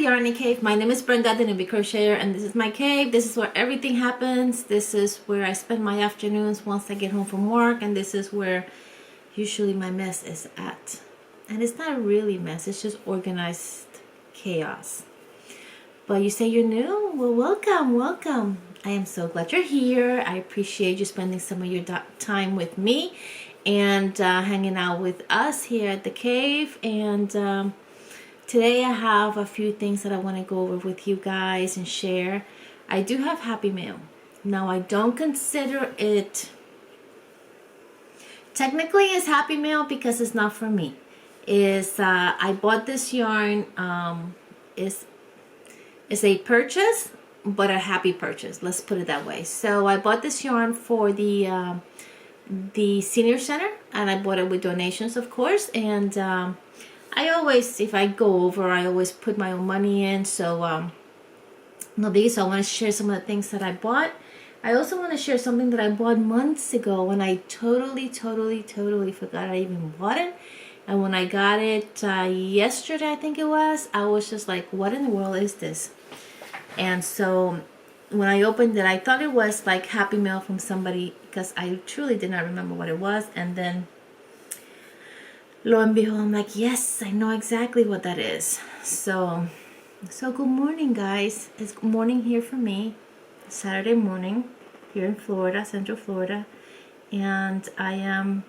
Yarny Cave. My name is Brendathenewbiecrocheter, and this is my cave. This is where everything happens. This is where I spend my afternoons once I get home from work, and this is where usually my mess is at. And it's not really mess, it's just organized chaos. But you say you're new? Well, welcome, welcome. I am so glad you're here. I appreciate you spending some of your time with me and hanging out with us here at the cave. And today I have a few things that I want to go over with you guys and share. I do have Happy Mail. Now, I don't consider it technically it's Happy Mail because it's not for me. I bought this yarn. It's a purchase, but a happy purchase. Let's put it that way. So I bought this yarn for the senior center, and I bought it with donations, of course. And I always, if I go over, I always put my own money in. So no biggie. So I want to share some of the things that I bought. I also want to share something that I bought months ago, and I totally forgot I even bought it. And when I got it yesterday, I think it was, I was just like, what in the world is this? And so when I opened it, I thought it was like Happy Mail from somebody, because I truly did not remember what it was. And then lo and behold, I'm like, yes, I know exactly what that is. So good morning, guys. It's morning here for me. Saturday morning here in Florida, Central Florida. And I am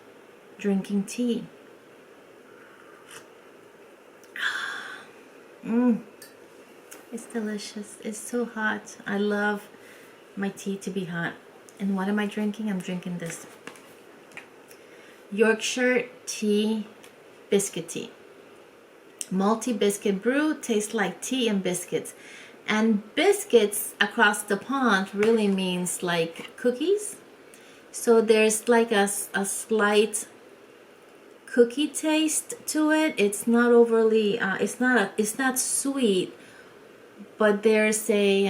drinking tea. It's delicious. It's so hot. I love my tea to be hot. And what am I drinking? I'm drinking this Yorkshire Tea biscuit tea. Multi-biscuit brew, tastes like tea and biscuits. And biscuits across the pond really means like cookies. So there's like a slight cookie taste to it. It's not overly it's not sweet, but there's a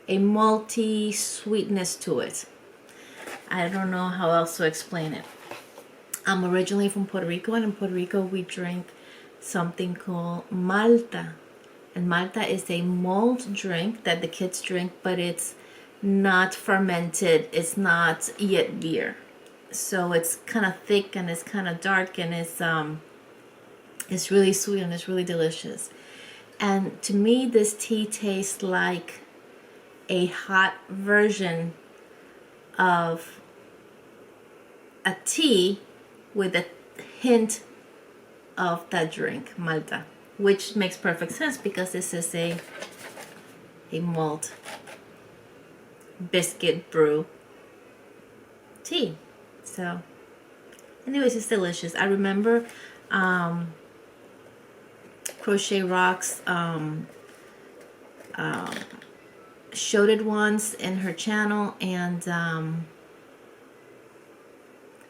malty sweetness to it. I don't know how else to explain it. I'm originally from Puerto Rico, and in Puerto Rico we drink something called Malta. And Malta is a malt drink that the kids drink, but it's not fermented. It's not yet beer. So it's kind of thick and it's kind of dark, and it's really sweet and it's really delicious. And to me, this tea tastes like a hot version of a tea with a hint of that drink, Malta, which makes perfect sense because this is a malt biscuit brew tea. So anyways, it's delicious. I remember Crochet Rocks showed it once in her channel, and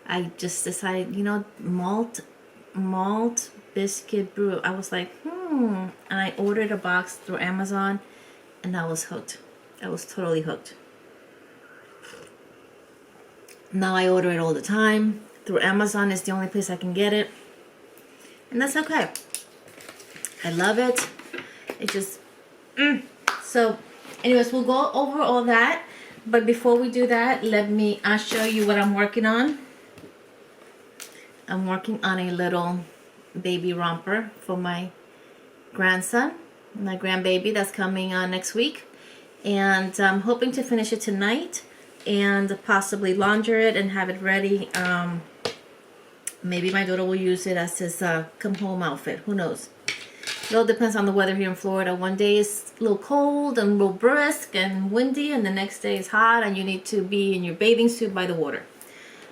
I just decided, you know, malt biscuit brew. I was like, and I ordered a box through Amazon, and I was hooked. I was totally hooked. Now I order it all the time through Amazon. It's the only place I can get it, and that's okay. I love it. It just so anyways, we'll go over all that, but before we do that, I'll show you what I'm working on. I'm working on a little baby romper for my grandson, my grandbaby that's coming next week, and I'm hoping to finish it tonight and possibly launder it and have it ready. Maybe my daughter will use it as his come home outfit. Who knows? It all depends on the weather here in Florida. One day it's a little cold and a little brisk and windy, and the next day is hot and you need to be in your bathing suit by the water.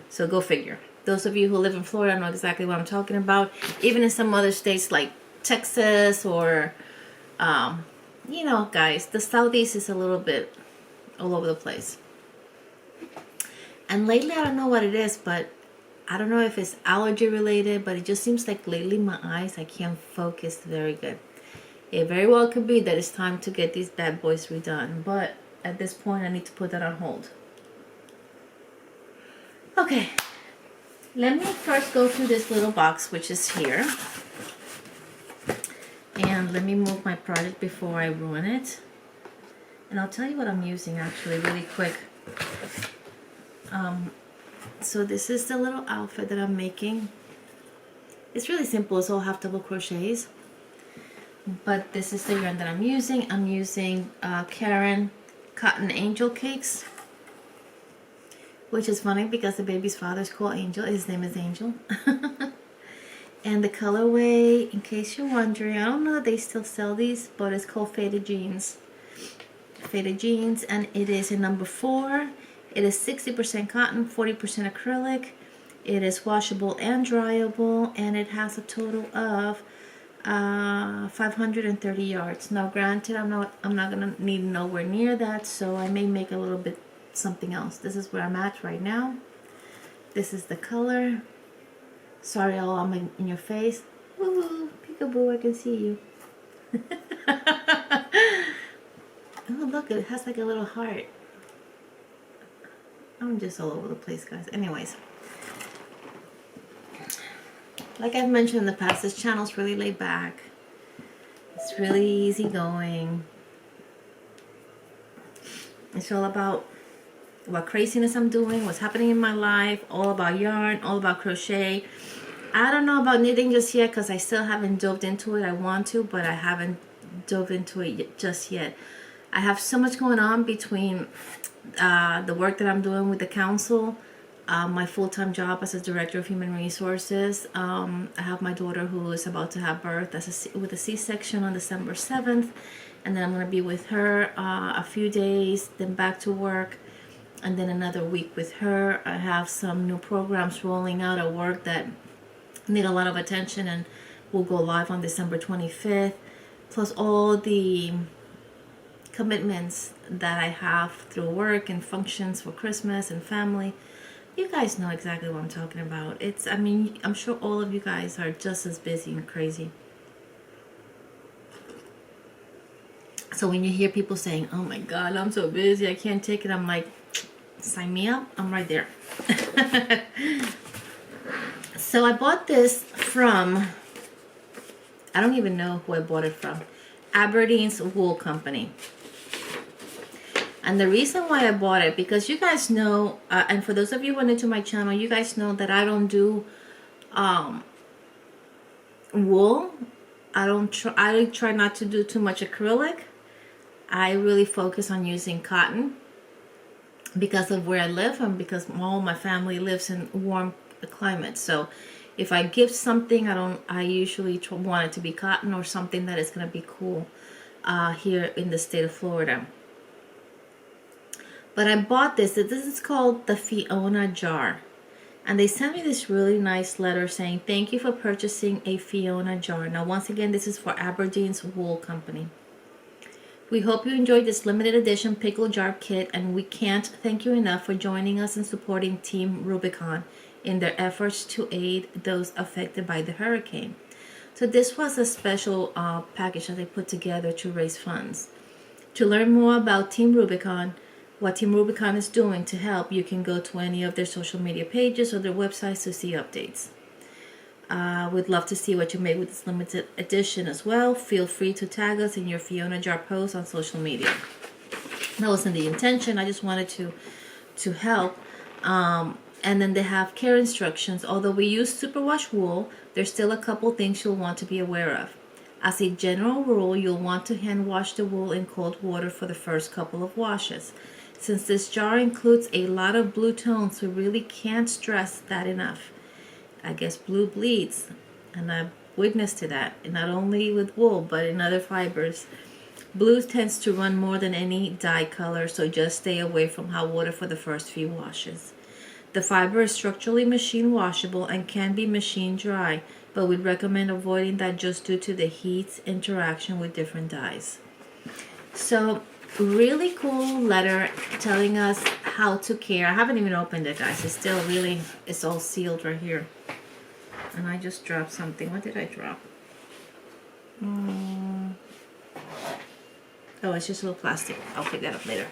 So go figure. Those of you who live in Florida know exactly what I'm talking about. Even in some other states like Texas or you know, guys, the Southeast is a little bit all over the place. And lately, I don't know what it is, but I don't know if it's allergy related, but it just seems like lately my eyes, I can't focus very good. It very well could be that it's time to get these bad boys redone, but at this point I need to put that on hold. Okay, let me first go through this little box, which is here. And let me move my project before I ruin it. And I'll tell you what I'm using actually really quick. So this is the little outfit that I'm making. It's really simple. It's all half double crochets. But this is the yarn that I'm using. I'm using Karen Cotton Angel Cakes, which is funny because the baby's father's called Angel. His name is Angel. And the colorway, in case you're wondering, I don't know if they still sell these, but it's called Faded Jeans. Faded Jeans, and it is in number 4. It is 60% cotton, 40% acrylic. It is washable and dryable, and it has a total of 530 yards. Now, granted, I'm not gonna need nowhere near that, so I may make a little bit something else. This is where I'm at right now. This is the color. Sorry, all I'm in your face. Woo, peekaboo, I can see you. Oh, look, it has like a little heart. I'm just all over the place, guys. Anyways, like I've mentioned in the past, this channel's really laid back. It's really easygoing. It's all about what craziness I'm doing, what's happening in my life, all about yarn, all about crochet. I don't know about knitting just yet because I still haven't dove into it. I want to, but I haven't dove into it just yet. I have so much going on between the work that I'm doing with the council, my full-time job as a director of human resources. I have my daughter who is about to have birth with a C-section on December 7th, and then I'm going to be with her a few days, then back to work, and then another week with her. I have some new programs rolling out at work that need a lot of attention and will go live on December 25th, plus all the commitments that I have through work and functions for Christmas and family. You guys know exactly what I'm talking about. I mean, I'm sure all of you guys are just as busy and crazy. So when you hear people saying, oh my God, I'm so busy, I can't take it, I'm like, sign me up, I'm right there. So I bought this from, I don't even know who I bought it from, Aberdeen's wool company. And the reason why I bought it, because you guys know, and for those of you who are new to my channel, you guys know that I don't do wool. I try not to do too much acrylic. I really focus on using cotton because of where I live and because all my family lives in warm climates. So if I gift something, I usually want it to be cotton or something that is going to be cool here in the state of Florida. But I bought this. This is called the Fiona Jar. And they sent me this really nice letter saying, thank you for purchasing a Fiona Jar. Now, once again, this is for Aberdeen's wool company. We hope you enjoyed this limited edition pickle jar kit, and we can't thank you enough for joining us and supporting Team Rubicon in their efforts to aid those affected by the hurricane. So this was a special package that they put together to raise funds. To learn more about Team Rubicon, what Team Rubicon is doing to help, you can go to any of their social media pages or their websites to see updates. We'd love to see what you made with this limited edition as well. Feel free to tag us in your Fiona Jar posts on social media. That wasn't the intention. I just wanted to help. And then they have care instructions. Although we use superwash wool, there's still a couple things you'll want to be aware of. As a general rule, you'll want to hand wash the wool in cold water for the first couple of washes. Since this jar includes a lot of blue tones, we really can't stress that enough. I guess blue bleeds, and I've witnessed to that, and not only with wool, but in other fibers. Blue tends to run more than any dye color, so just stay away from hot water for the first few washes. The fiber is structurally machine washable and can be machine dry, but we'd recommend avoiding that just due to the heat's interaction with different dyes. So, really cool letter telling us how to care. I haven't even opened it, guys. It's all sealed right here. And I just dropped something. What did I drop? Oh, it's just a little plastic. I'll pick that up later.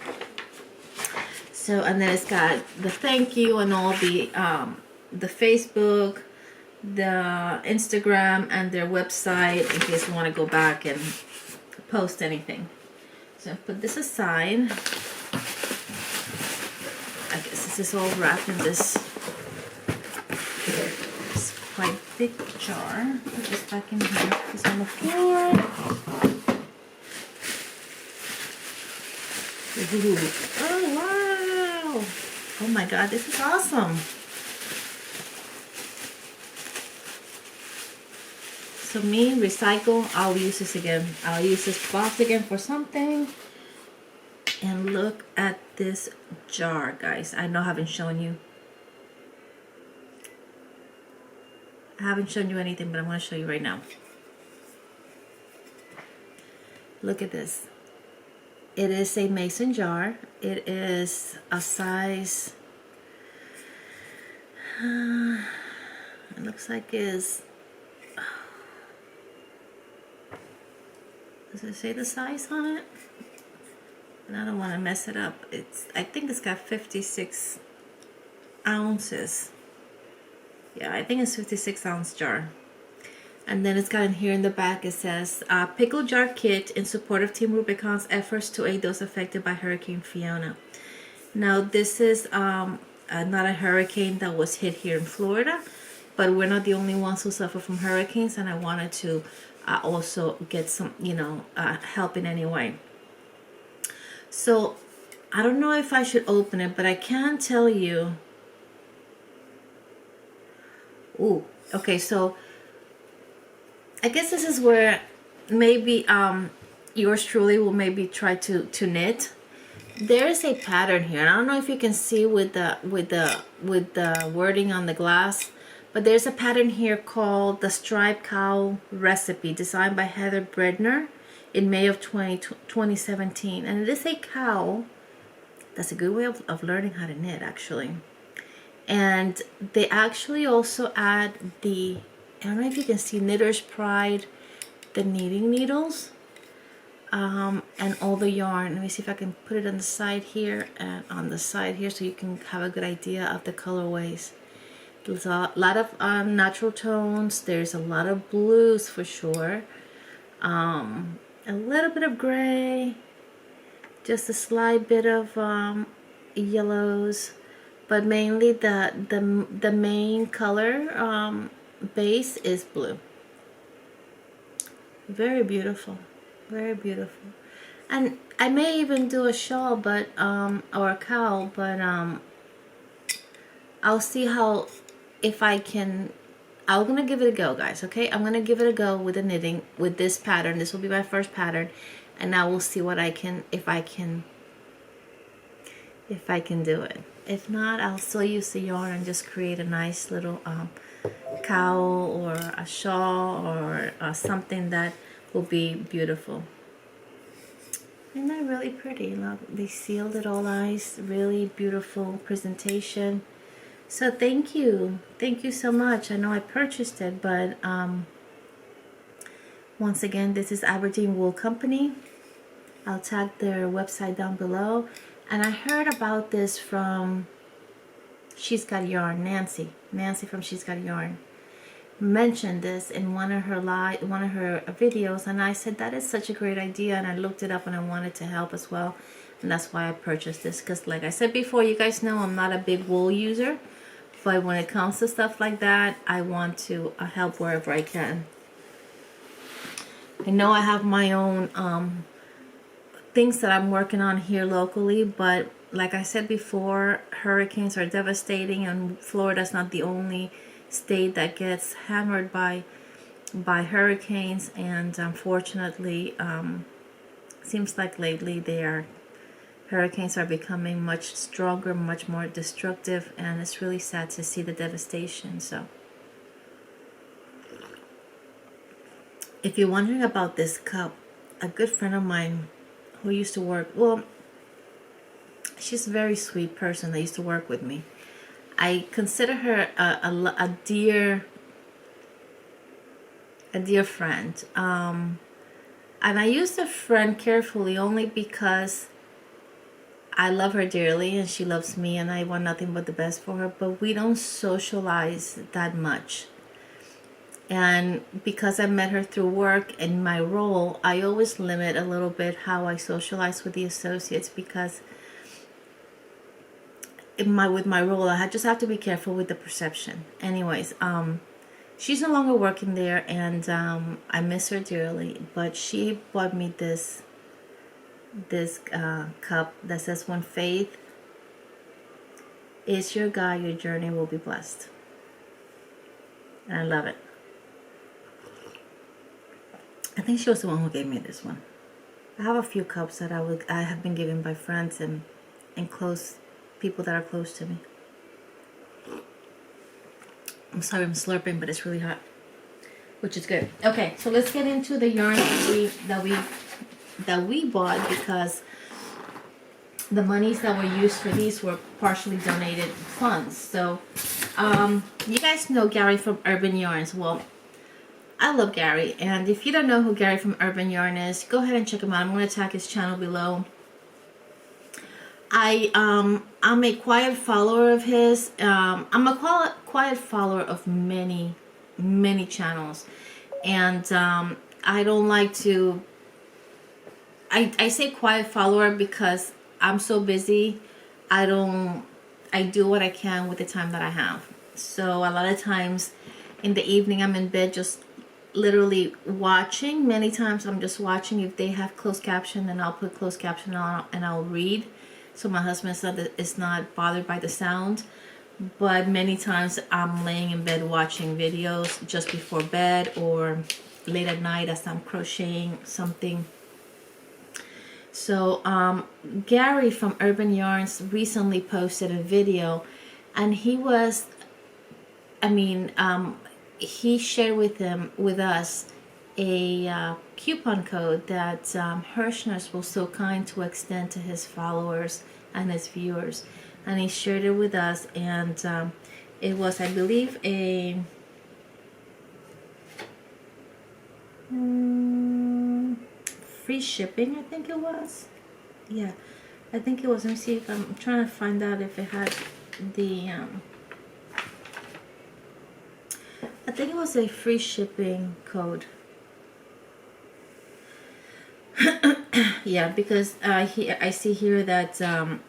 So, and then it's got the thank you and all the Facebook the Instagram and their website in case you want to go back and post anything. So put this aside. I guess this is all wrapped in this quite big jar. Put this back in here. It's on the floor. Ooh. Oh wow! Oh my god, this is awesome. So me, recycle, I'll use this again. I'll use this box again for something. And look at this jar, guys. I know I haven't shown you. I haven't shown you anything, but I'm going to show you right now. Look at this. It is a mason jar. It is a size... it looks like it's... Does it say the size on it? And I don't want to mess it up. I think it's got 56 ounces. Yeah, I think it's 56 ounce jar. And then it's got in here in the back, it says, Pickle Jar Kit in support of Team Rubicon's efforts to aid those affected by Hurricane Fiona. Now, this is not a hurricane that was hit here in Florida, but we're not the only ones who suffer from hurricanes, and I wanted to also get some, help in any way. So, I don't know if I should open it, but I can tell you. Ooh, okay, so I guess this is where maybe yours truly will maybe try to knit. There is a pattern here. I don't know if you can see with the wording on the glass, but there's a pattern here called the Striped Cow Recipe, designed by Heather Bredner in May of 2017. And it is a cow. That's a good way of learning how to knit, actually. And they actually also add the, I don't know if you can see, Knitter's Pride, the knitting needles, and all the yarn. Let me see if I can put it on the side here and on the side here so you can have a good idea of the colorways. There's a lot of natural tones. There's a lot of blues for sure. A little bit of gray. Just a slight bit of yellows. But mainly the main color base is blue. Very beautiful. Very beautiful. And I may even do a shawl, but or a cowl, but I'll see how, if I can. I'm gonna give it a go, guys. Okay, I'm gonna give it a go with the knitting with this pattern. This will be my first pattern, and I will see what I can, if I can do it. If not, I'll still use the yarn and just create a nice little cowl or a shawl or something that will be beautiful. Isn't that really pretty? Look, they sealed it all nice. Really beautiful presentation. So thank you so much. I know I purchased it, but once again, this is Aberdeen Wool Company. I'll tag their website down below. And I heard about this from She's Got Yarn, Nancy from She's Got Yarn mentioned this in one of her videos, and I said that is such a great idea, and I looked it up and I wanted to help as well, and that's why I purchased this, because like I said before, you guys know I'm not a big wool user, but when it comes to stuff like that, I want to help wherever I can. I know I have my own things that I'm working on here locally, but like I said before, hurricanes are devastating, and Florida's not the only state that gets hammered by hurricanes, and unfortunately seems like lately hurricanes are becoming much stronger, much more destructive, and it's really sad to see the devastation. So if you're wondering about this cup, a good friend of mine who used to work, well, she's a very sweet person that used to work with me. I consider her a dear friend. And I use the friend carefully only because I love her dearly and she loves me, and I want nothing but the best for her, but we don't socialize that much. And because I met her through work and my role, I always limit a little bit how I socialize with the associates, because with my role, I just have to be careful with the perception. Anyways, she's no longer working there, and I miss her dearly. But she bought me this cup that says, "When faith is your guide, your journey will be blessed." And I love it. I think she was the one who gave me this one. I have a few cups that I have been given by friends and close people that are close to me. I'm sorry I'm slurping, but it's really hot, which is good. Okay, so let's get into the yarn that we bought, because the monies that were used for these were partially donated funds. So you guys know Gary from Urban Yarns. Well, I love Gary, and if you don't know who Gary from Urban Yarn is, go ahead and check him out. I'm going to tag his channel below. I'm a quiet follower of his. I'm a quiet follower of many channels, and I don't like to. I say quiet follower because I'm so busy. I do what I can with the time that I have. So a lot of times in the evening I'm in bed just literally watching. Many times I'm just watching. If they have closed caption, then I'll put closed caption on and I'll read, so my husband is not bothered by the sound. But many times I'm laying in bed watching videos just before bed or late at night as I'm crocheting something. So Gary from Urban Yarns recently posted a video, and he was, he shared with us a coupon code that Herrshners was so kind to extend to his followers and his viewers, and he shared it with us, and it was, I believe, a free shipping. I think it was. Yeah, I think it was. Let me see if I'm trying to find out if it had the I think it was a free shipping code. Yeah, because I see here that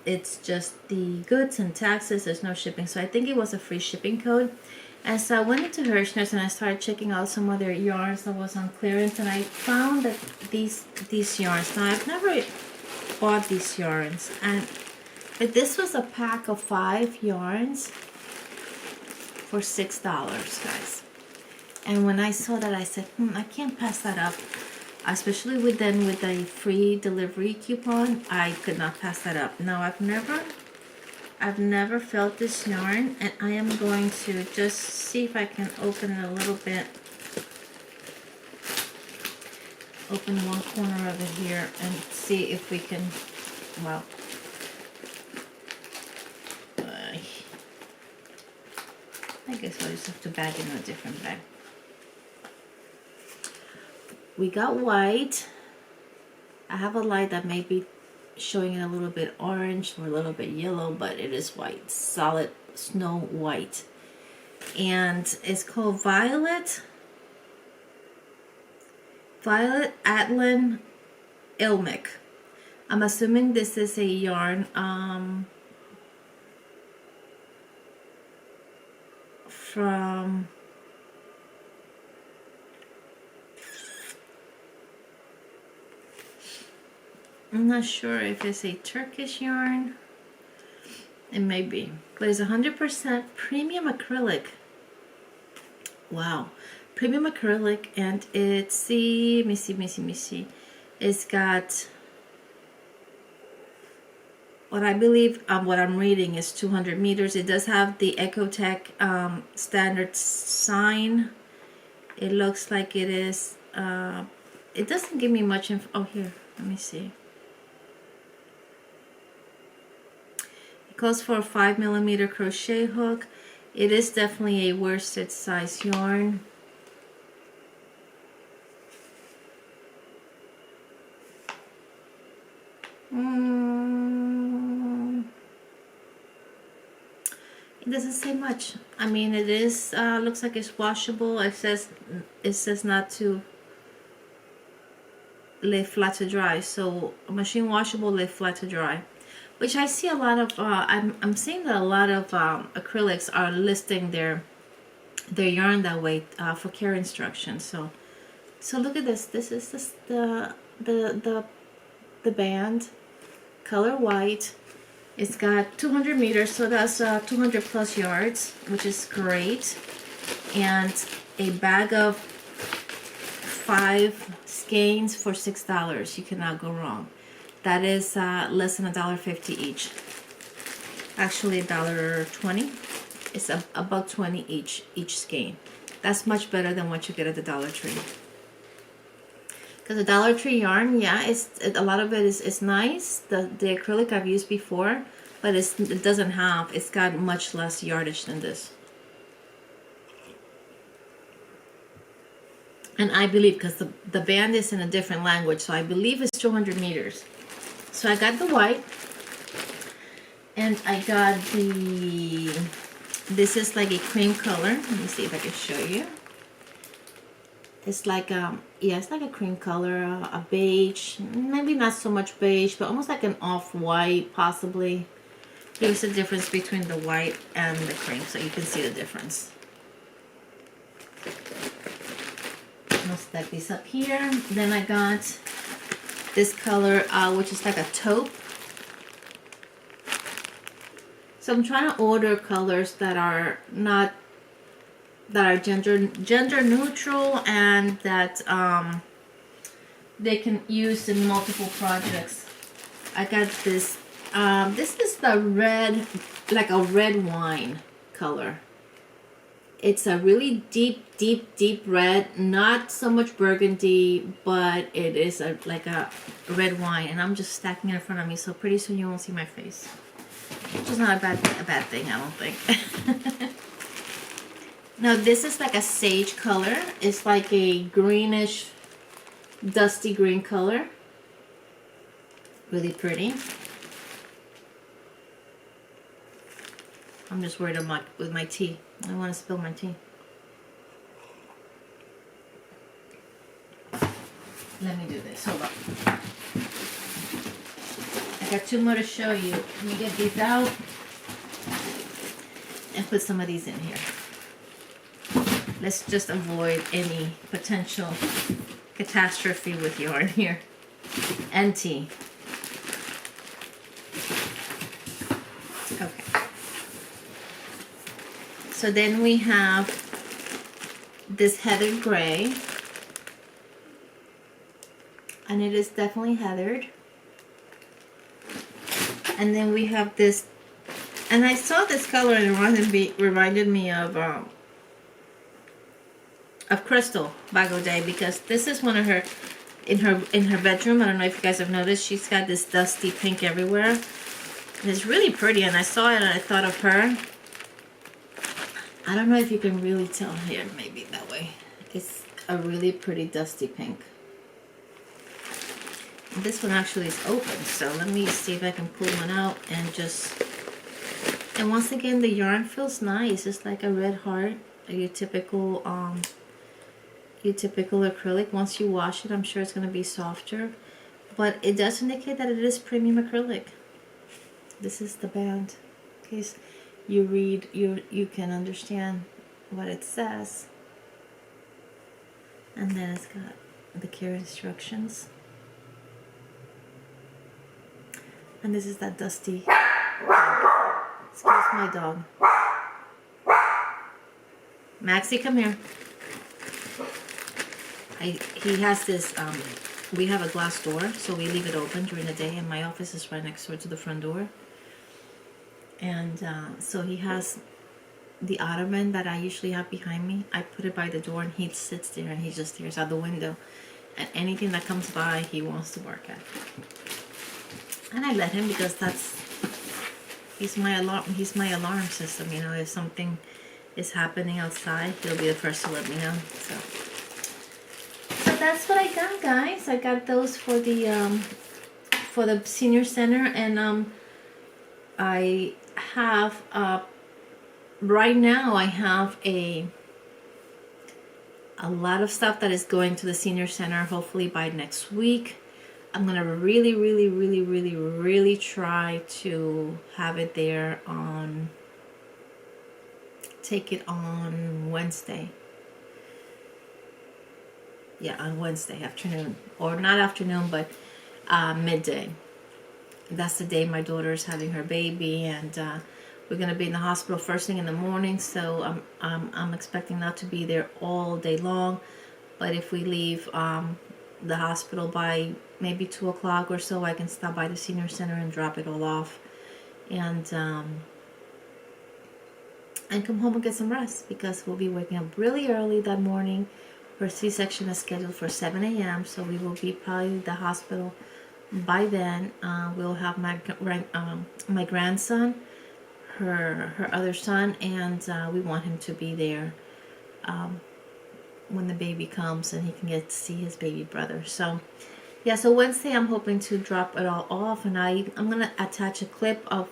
it's just the goods and taxes. There's no shipping, so I think it was a free shipping code. And so I went into Herrshners and I started checking out some other yarns that was on clearance, and I found that these yarns. Now I've never bought these yarns, but this was a pack of 5 yarns for $6, guys. And when I saw that, I said, I can't pass that up. Especially with a free delivery coupon, I could not pass that up. Now I've never felt this yarn, and I am going to just see if I can open it a little bit. Open one corner of it here and see if we can, well, I guess I'll just have to bag it in a different bag. We got white. I have a light that may be showing it a little bit orange or a little bit yellow, but it is white, solid snow white. And it's called Violet Atlan Ilmic. I'm assuming this is a yarn from I'm not sure if it's a Turkish yarn. It may be, but it's 100% premium acrylic. Wow, premium acrylic, and it's let me see. It's got what I believe what I'm reading is 200 meters. It does have the Ecotech standard sign. It looks like it is. It doesn't give me much info. Oh, here, let me see. Goes for a 5mm crochet hook. It is definitely a worsted size yarn. It doesn't say much. I mean, it is looks like it's washable. It says not to lay flat to dry. So machine washable, lay flat to dry, which I see a lot of. I'm seeing that a lot of acrylics are listing their yarn that way for care instructions. So look at this. This is the band, color white. It's got 200 meters, so that's 200 plus yards, which is great. And a bag of 5 skeins for $6. You cannot go wrong. That is less than $1.50 each. Actually, $1.20. It's about 20 each skein. That's much better than what you get at the Dollar Tree. Because the Dollar Tree yarn, yeah, a lot of it is nice. The acrylic I've used before, but it's got much less yardage than this. And I believe, because the band is in a different language, so I believe it's 200 meters. So I got the white, and I got this is like a cream color. Let me see if I can show you. It's like yeah, it's like a cream color, a beige, maybe not so much beige, but almost like an off-white, possibly. Here's the difference between the white and the cream, so you can see the difference. I'll stack these up here. Then I got this color, which is like a taupe. So I'm trying to order colors that are not gender neutral, and that they can use in multiple projects. I got this. This is the red, like a red wine color. It's a really deep red, not so much burgundy, but it is like a red wine, and I'm just stacking it in front of me, so pretty soon you won't see my face, which is not a bad thing, I don't think. Now this is like a sage color. It's like a greenish, dusty green color. Really pretty. I'm just worried with my tea. I don't want to spill my tea. Let me do this. Hold on. I got 2 more to show you. Let me get these out and put some of these in here. Let's just avoid any potential catastrophe with yarn here and tea. Okay. So then we have this heathered gray, and it is definitely heathered. And then we have this, and I saw this color and it reminded me of Crystal by Godet, because this is one of her in her bedroom. I don't know if you guys have noticed, she's got this dusty pink everywhere, and it's really pretty, and I saw it and I thought of her. I don't know if you can really tell here, maybe that way. It's a really pretty dusty pink. And this one actually is open, so let me see if I can pull one out and just, and once again the yarn feels nice. It's like a red heart, your typical acrylic. Once you wash it, I'm sure it's going to be softer, but it does indicate that it is premium acrylic. This is the band. In case you read, you can understand what it says. And then it's got the care instructions. And this is that dusty. Excuse my dog. Maxie, come here. He has this, we have a glass door, so we leave it open during the day, and my office is right next door to the front door. And so he has the ottoman that I usually have behind me. I put it by the door, and he sits there and he just stares out the window. And anything that comes by, he wants to work at. And I let him, because he's my alarm system. You know, if something is happening outside, he'll be the first to let me know. So that's what I got, guys. I got those for the senior center, and I have right now I have a lot of stuff that is going to the senior center. Hopefully by next week I'm gonna really try to have it there on, take it on Wednesday. Yeah, on Wednesday afternoon, or not afternoon, but midday. That's the day my daughter's having her baby, and we're gonna be in the hospital first thing in the morning. So I'm expecting not to be there all day long. But if we leave the hospital by maybe 2 o'clock or so, I can stop by the senior center and drop it all off, and come home and get some rest, because we'll be waking up really early that morning. Her C-section is scheduled for 7 a.m. so we will be probably at the hospital by then. We'll have my grandson, her other son, and we want him to be there when the baby comes and he can get to see his baby brother. So yeah, so Wednesday I'm hoping to drop it all off, and I'm gonna attach a clip of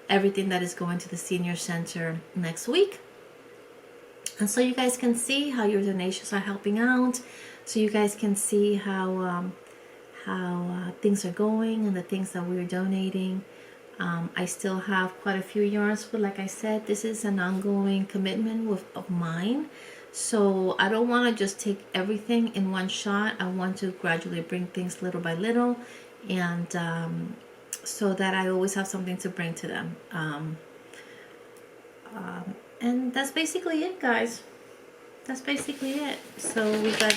everything that is going to the senior center next week, and so you guys can see how your donations are helping out, so you guys can see how things are going and the things that we're donating. I still have quite a few yarns, but like I said, this is an ongoing commitment of mine. So I don't want to just take everything in one shot. I want to gradually bring things little by little, and so that I always have something to bring to them. And that's basically it, guys. That's basically it. So we got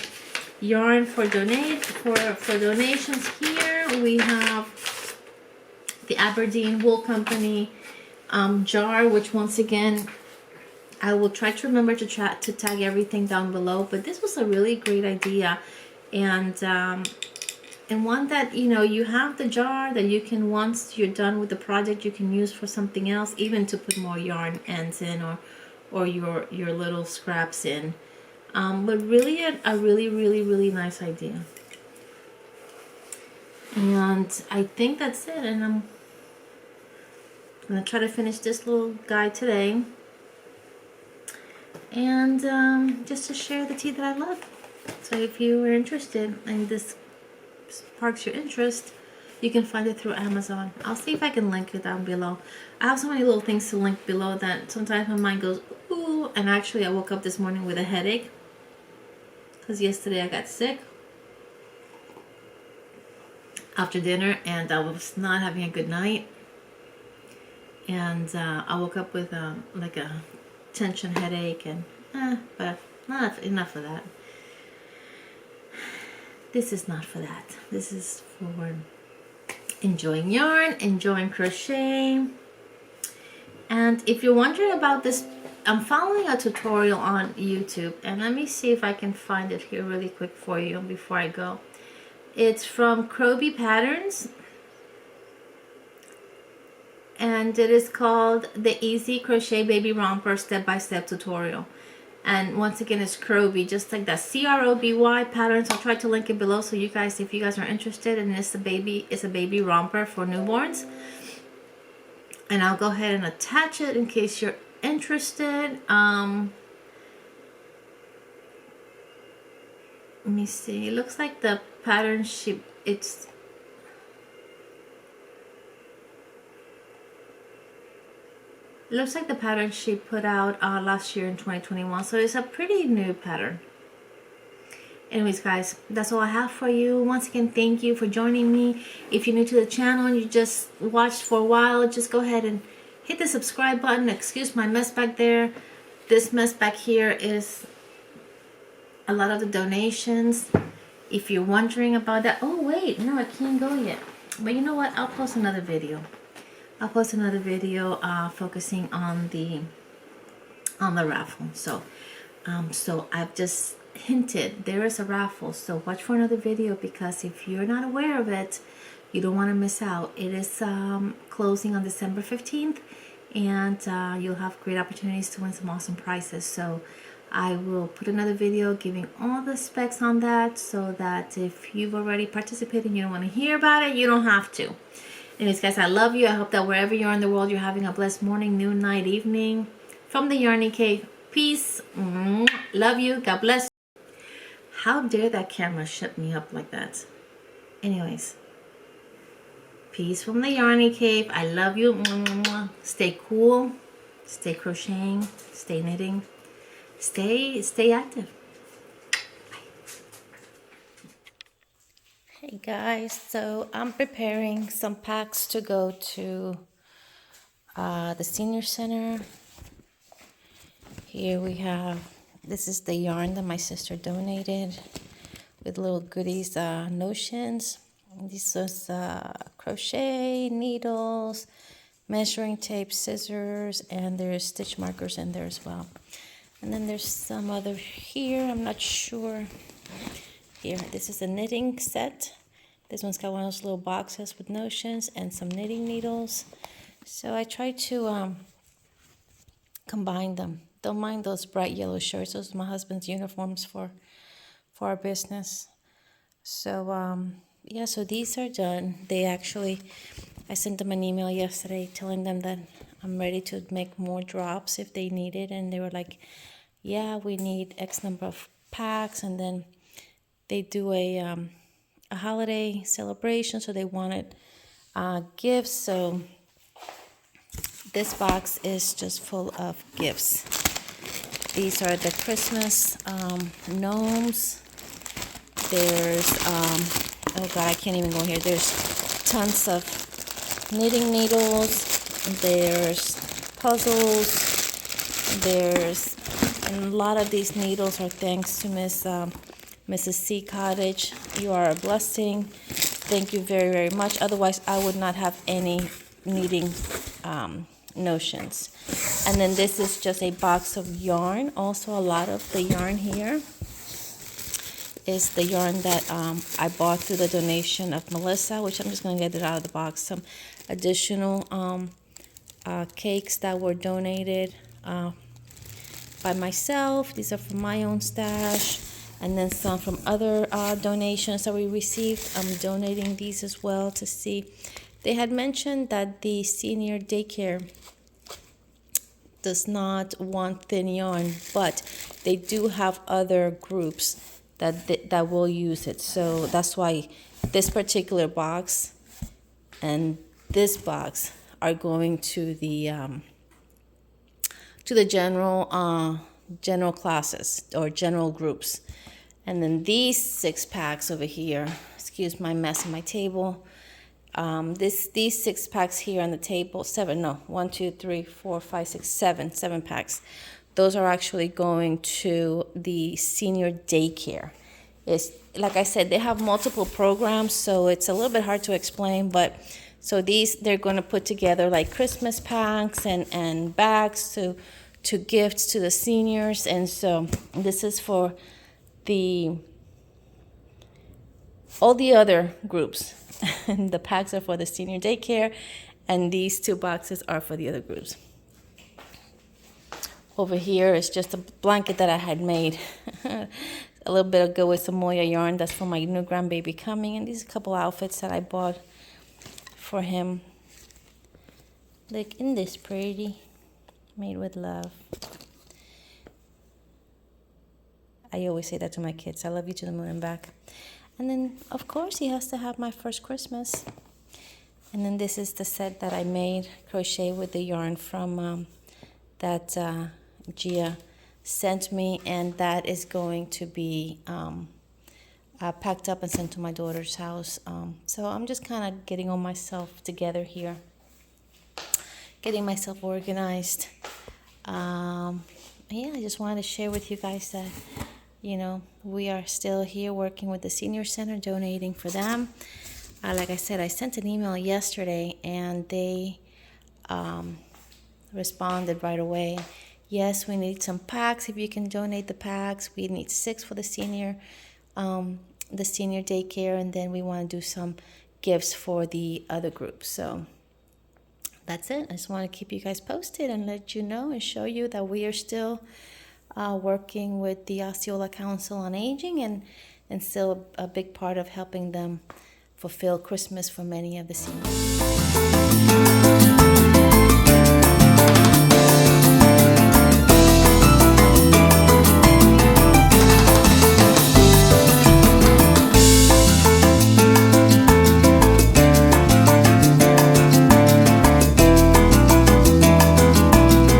yarn for donations here. We have the Aberdeen Wool Company jar, which once again I will try to remember to tag everything down below. But this was a really great idea, and one that, you know, you have the jar that you can, once you're done with the project, you can use for something else, even to put more yarn ends in, or your little scraps in. But really a really nice idea. And I think that's it, and I'm gonna try to finish this little guide today, and just to share the tea that I love. So if you are interested and this sparks your interest, you can find it through Amazon. I'll see if I can link it down below. I have so many little things to link below that sometimes my mind goes ooh. And actually I woke up this morning with a headache because yesterday I got sick after dinner, and I was not having a good night, and I woke up with like a tension headache, and but not enough of that. This is not for that. This is for enjoying yarn, enjoying crochet. And if you're wondering about this, I'm following a tutorial on YouTube, and let me see if I can find it here really quick for you before I go. It's from Crochet Patterns, and it is called the Easy Crochet Baby Romper Step-by-Step Tutorial. And once again, it's Crochet, just like that, C-R-O-B-Y Patterns. I'll try to link it below, so you guys, if you guys are interested, and it's a baby romper for newborns. And I'll go ahead and attach it in case you're interested. Let me see. It looks like the pattern sheet. It looks like the pattern she put out last year in 2021. So it's a pretty new pattern. Anyways, guys, that's all I have for you. Once again, thank you for joining me. If you're new to the channel and you just watched for a while, just go ahead and hit the subscribe button. Excuse my mess back there. This mess back here is a lot of the donations. If you're wondering about that, oh wait, no, I can't go yet. But you know what? I'll post another video. I'll post another video focusing on the raffle. So I've just hinted there is a raffle. So watch for another video, because if you're not aware of it, you don't want to miss out. It is closing on December 15th, and you'll have great opportunities to win some awesome prizes. So I will put another video giving all the specs on that, so that if you've already participated and you don't want to hear about it, you don't have to. Anyways, guys, I love you. I hope that wherever you are in the world, you're having a blessed morning, noon, night, evening. from the Yarny Cave. Peace. Love you. God bless. How dare that camera shut me up like that? Anyways. Peace from the Yarny Cave. I love you. Stay cool. Stay crocheting. Stay knitting. Stay active. Hey guys, so I'm preparing some packs to go to the senior center. Here we have, this is the yarn that my sister donated with little goodies, notions. This was crochet, needles, measuring tape, scissors, and there's stitch markers in there as well. And then there's some other here, I'm not sure. Here, this is a knitting set. This one's got one of those little boxes with notions and some knitting needles. So I tried to combine them. Don't mind those bright yellow shirts. Those are my husband's uniforms for our business. So yeah, so these are done. They actually, I sent them an email yesterday telling them that I'm ready to make more drops if they need it. And they were like, yeah, we need X number of packs. And then they do a holiday celebration, so they wanted gifts. So this box is just full of gifts. These are the Christmas gnomes. There's, oh God, I can't even go here. There's tons of knitting needles. There's puzzles. And a lot of these needles are thanks to Mrs. C. Cottage. You are a blessing. Thank you very, very much. Otherwise, I would not have any knitting notions. And then this is just a box of yarn. Also, a lot of the yarn here is the yarn that I bought through the donation of Melissa, which I'm just going to get it out of the box. Some additional cakes that were donated by myself. These are from my own stash. And then some from other donations that we received. I'm donating these as well to see. They had mentioned that the senior daycare does not want thin yarn, but they do have other groups that will use it. So that's why this particular box and this box are going to the general classes or general groups. And then these 6 packs over here, excuse my mess on my table. These 6 packs here on the table, 7 packs. Those are actually going to the senior daycare. It's, like I said, they have multiple programs, so it's a little bit hard to explain, but so they're going to put together like Christmas packs and bags to gifts to the seniors. And so this is for all the other groups. The packs are for the senior daycare, and these 2 boxes are for the other groups. Over here is just a blanket that I had made a little bit ago with some Moya yarn. That's for my new grandbaby coming. And these are a couple outfits that I bought for him. Look, isn't this pretty? Made with love. I always say that to my kids. I love you to the moon and back. And then, of course, he has to have my first Christmas. And then this is the set that I made, crochet with the yarn from that Gia sent me. And that is going to be packed up and sent to my daughter's house. So I'm just kind of getting all myself together here. Getting myself organized. Yeah, I just wanted to share with you guys that, you know, we are still here working with the senior center, donating for them. Like I said, I sent an email yesterday, and they responded right away. Yes, we need some packs. If you can donate the packs, we need 6 for the senior daycare, and then we want to do some gifts for the other groups. So that's it. I just want to keep you guys posted and let you know and show you that we are still working with the Osceola Council on Aging, and still a big part of helping them fulfill Christmas for many of the seniors.